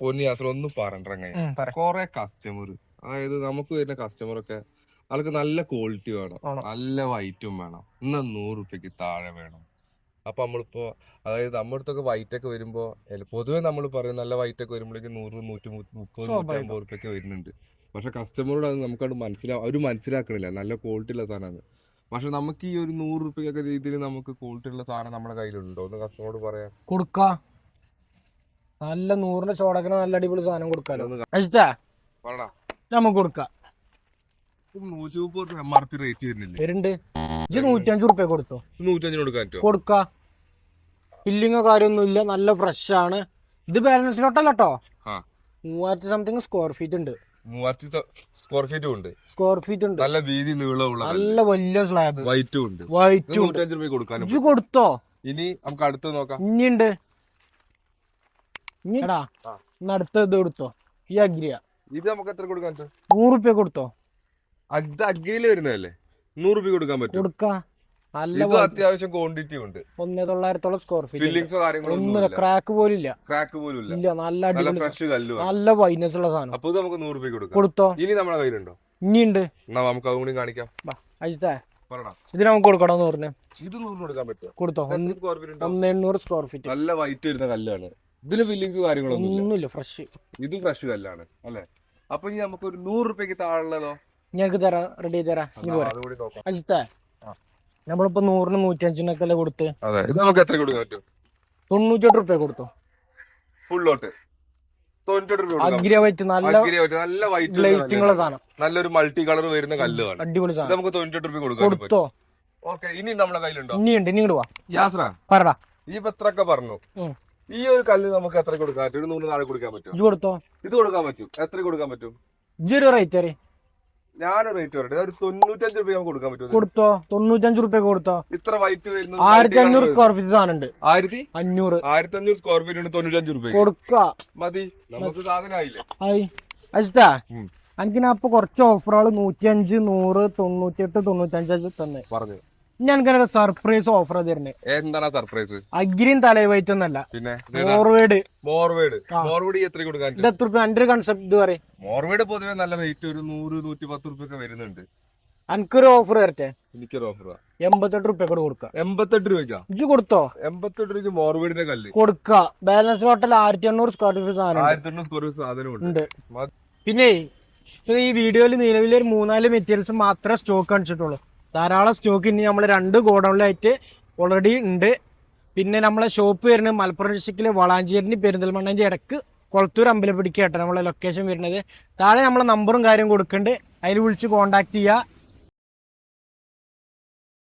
പൊന്നിയാസം ഒന്നും പറഞ്ഞ കൊറേ കസ്റ്റമർ, അതായത് നമുക്ക് വരുന്ന കസ്റ്റമറൊക്കെ ആൾക്ക് നല്ല ക്വാളിറ്റി വേണം, നല്ല വൈറ്റും വേണം, എന്നാ 100 രൂപയ്ക്ക് താഴെ വേണം. അപ്പൊ നമ്മളിപ്പോ അതായത് നമ്മുടെ അടുത്തൊക്കെ വൈറ്റ് ഒക്കെ വരുമ്പോ പൊതുവെ നമ്മൾ പറയും നല്ല വൈറ്റ് ഒക്കെ വരുമ്പോഴേക്ക് 100, 130, 150 രൂപയ്ക്ക് വരുന്നുണ്ട്. പക്ഷെ കസ്റ്റമറോട് അത് നമുക്കത് മനസ്സിലാക്കണില്ല, നല്ല ക്വാളിറ്റി ഉള്ള സാധനമാണ്. പക്ഷെ നമുക്ക് ഈ ഒരു 100 രൂപയ്ക്കൊക്കെ രീതിയിൽ നമുക്ക് ക്വാളിറ്റി ഉള്ള സാധനം നമ്മുടെ കയ്യിലുണ്ടോ എന്ന് കസ്റ്റമറോട് പറയാം. കൊടുക്കാം. നല്ല 100ന്റെ ചോടക്കിന് നല്ല അടിപൊളി സാധനം കൊടുക്കാലോ. നമുക്ക് കൊടുക്കാം. 130 MRP റേറ്റ് വരുന്നുണ്ട്. 105 രൂപ കൊടുത്തോ. 105 കൊടുക്കാൻ കൊടുക്കാ. ഫില്ലിങ്ങോ കാര്യമൊന്നുമില്ല, നല്ല ഫ്രഷ് ആണ്. ഇത് ബാലൻസ് നോട്ടല്ല കേട്ടോ. 3000 സംതിങ് സ്ക്വയർ ഫീറ്റ് ഉണ്ട്. 3000 സ്ക്വയർ ഫീറ്റും ഉണ്ട്. സ്ക്വയർ ഫീറ്റ് ഉണ്ട്. നല്ല വീതി നീളമുള്ള നല്ല വലിയ സ്ലാബ്. വൈറ്റും ഉണ്ട്. 105 രൂപ കൊടുക്കാൻ. ഇത് കൊടുത്തോ. ഇനി നമുക്ക് അടുത്ത് നോക്കാം. ഇനിയുണ്ട്. ഇനിടാ അടുത്ത ഇത് കൊടുത്തോ. ഈ അഗ്രിയ ഇത് നമുക്ക് എത്ര കൊടുക്കാൻ? 100 രൂപ കൊടുത്തോ. അത് അഗ്രിയില് വരുന്നതല്ലേ, 100 രൂപ കൊടുക്കാൻ പറ്റും. കൊടുക്കാം. നല്ല അത്യാവശ്യം ക്വാണ്ടിറ്റി ഉണ്ട്. 1900 സ്ക്വയർ ഫീറ്റ്. ഫില്ലിങ്സോ കാര്യങ്ങളോ ക്രാക്ക് പോലും ഇല്ല. ഇല്ല. നല്ല അടിപൊളി ഫ്രഷ് കല്ല്, നല്ല വൈനസ് ഉള്ള സാധനം. അപ്പൊ ഇത് നമുക്ക് 100 രൂപ കൊടുത്തോ. ഇനി നമ്മുടെ കയ്യിലുണ്ടോ? ഇനിയുണ്ട്. നമുക്ക് അതും കൂടി കാണിക്കാം. ഇത് നമുക്ക് കൊടുക്കണോ പറഞ്ഞു. ഇത് 100 കൊടുക്കാൻ പറ്റുമോ? കൊടുത്തോ. 1800 സ്ക്വയർ ഫീറ്റ്. നല്ല വൈറ്റ് വരുന്ന കല്ലാണ്. ഇതില് ഫില്ലിങ്സ് കാര്യങ്ങളൊന്നുമില്ല. ഫ്രഷ്. ഇത് ഫ്രഷ് കല്ലാണ് അല്ലെ. അപ്പൊ ഇനി നമുക്ക് ഒരു 100 രൂപയ്ക്ക് താഴെയുള്ളതോ ഞങ്ങൾക്ക് തരാം, റെഡി തരാം. അജിത്തേ, നമ്മളിപ്പോ 100ന് 105 കൊടുത്ത് ഇത് നമുക്ക് എത്ര കൊടുക്കാൻ പറ്റും? 98 രൂപ കൊടുത്തു. ഫുള്ളോട്ട് 98 രൂപ. അഗ്രിയ വൈറ്റ്, നല്ല വൈറ്റ് ഗ്ലേസിംഗ് ഉള്ള സാധനം, നല്ലൊരു മൾട്ടി കളർ വരുന്ന കല്ല്, അടിപൊളി സാധനം. നമുക്ക് 98 രൂപ കൊടുത്തോ. ഓക്കെ, ഇനി നമ്മുടെ കയ്യിലുണ്ടോ? ഇനിയുണ്ട്. ഇനി ഇങ്ങോട്ട് വാ. യാസ്ര പറടാ. ഈ എത്രയൊക്കെ പറഞ്ഞു. ഈ ഒരു കല്ല് നമുക്ക് എത്ര കൊടുക്കാൻ പറ്റും? 100 താഴെ കൊടുക്കാൻ പറ്റും. കൊടുത്തോ. ഇത് കൊടുക്കാൻ പറ്റും. എത്ര കൊടുക്കാൻ പറ്റും? റേറ്റ് ഞാൻ റേറ്റ് പറയട്ടെ, ഒരു 95 രൂപ കൊടുക്കാൻ പറ്റും. കൊടുത്തോ. 95 രൂപ കൊടുത്തോ. ഇത്ര വൈറ്റ് വരുന്നത് 1500 സ്ക്വയർ ഫീറ്റ് സാധനം ഉണ്ട്. 1500 സ്ക്വയർ ഫീറ്റ് ഉണ്ട്. 95 രൂപ കൊടുക്കാ മതി. നമുക്ക് സാധനമായില്ലേ. അജിത്താ, എനിക്ക് ഞാൻ ഇപ്പൊ കുറച്ച് ഓഫറുകൾ 105, 100, 98, 95 തന്നെ പറഞ്ഞു. ഞാൻ സർപ്രൈസ് ഓഫർ തരുന്നേ. എന്താണ് സർപ്രൈസ്? അഗ്രിയും തലവൈറ്റ് ഒന്നല്ല, പിന്നെ മോർവേഡ്. എത്ര കൊടുക്കാൻ? ഇത് എത്ര രൂപ? എന്റെ ഒരു കൺസെപ്റ്റ് ഇത് പറയും. മോർവേഡ് പൊതുവെ നല്ല റേറ്റ്, ഒരു 100, 110 രൂപ ഒക്കെ വരുന്നുണ്ട്. എനിക്കൊരു ഓഫർ തരട്ടെ. എനിക്കൊരു ഓഫർ 88 രൂപ കൊടുക്കാം. 88 രൂപയ്ക്കാ? ഇജ്ജ് കൊടുത്തോ. 88 രൂപയ്ക്ക് മോർവേഡിന്റെ കല്ല് കൊടുക്ക. ബാലൻസ് ഹോട്ടൽ 1800 സ്ക്വയർ ഫീറ്റ് സാധനം, 1800 സ്ക്വയർ ഫീറ്റ് സാധനം ഉണ്ട്. പിന്നെ ഈ വീഡിയോയിൽ നിലവിൽ ഒരു 3-4 മെറ്റീരിയൽസ് മാത്രമേ സ്റ്റോക്ക് കാണിച്ചിട്ടുള്ളൂ. ധാരാളം സ്റ്റോക്ക് ഇനി നമ്മൾ 2 ഗോഡൌണിലായിട്ട് ഓൾറെഡി ഉണ്ട്. പിന്നെ നമ്മളെ ഷോപ്പ് വരുന്നത് മലപ്പുറം ഡിസ്ട്രിക്റ്റിലെ വളാഞ്ചേരിന് പെരിന്തൽമണ്ണന്റെ ഇടക്ക് കൊളത്തൂർ അമ്പലപ്പിടിക്കായിട്ട് നമ്മളെ ലൊക്കേഷൻ വരുന്നത്. താഴെ നമ്മളെ നമ്പറും കാര്യം കൊടുക്കുന്നുണ്ട്, അതിൽ വിളിച്ച് കോൺടാക്ട് ചെയ്യുക.